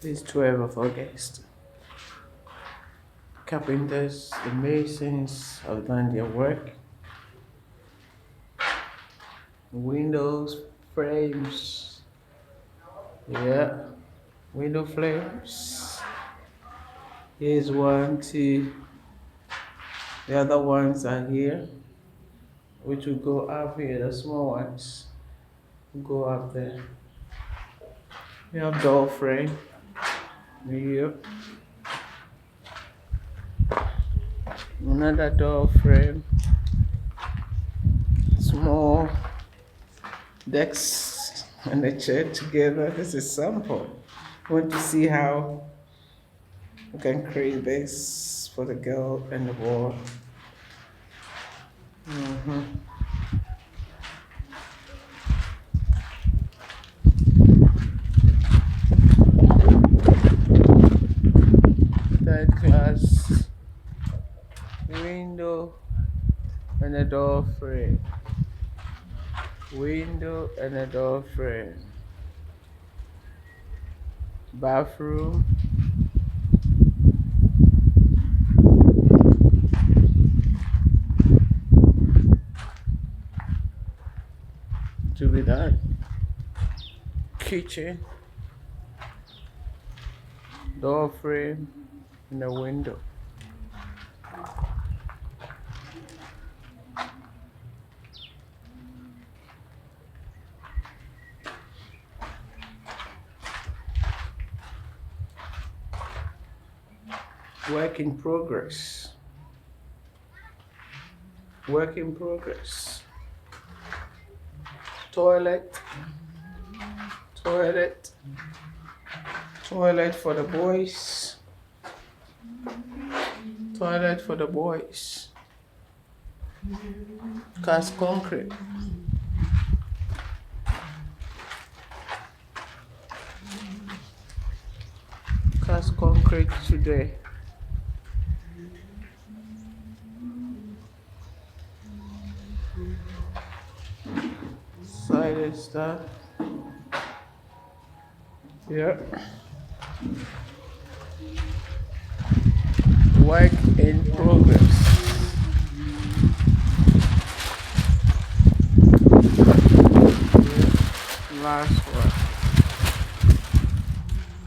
It's 12th of August. Carpenters, the masons have done their work. Windows frames. Yeah, window frames. Here's one, two. The other ones are here, which will go up here. The small ones will go up there. We have door frame. Here. Another door frame. Small decks and a chair together. This is sample. Want to see how we can create this for the girl and the boy. Third class window and a door frame. Window and a door frame. Bathroom. To be done. Kitchen. Door frame and a window. Work in progress. Work in progress. Toilet. Toilet. Toilet for the boys. Toilet for the boys. Cast concrete. Cast concrete today. Side stuff. Yeah. Work in progress.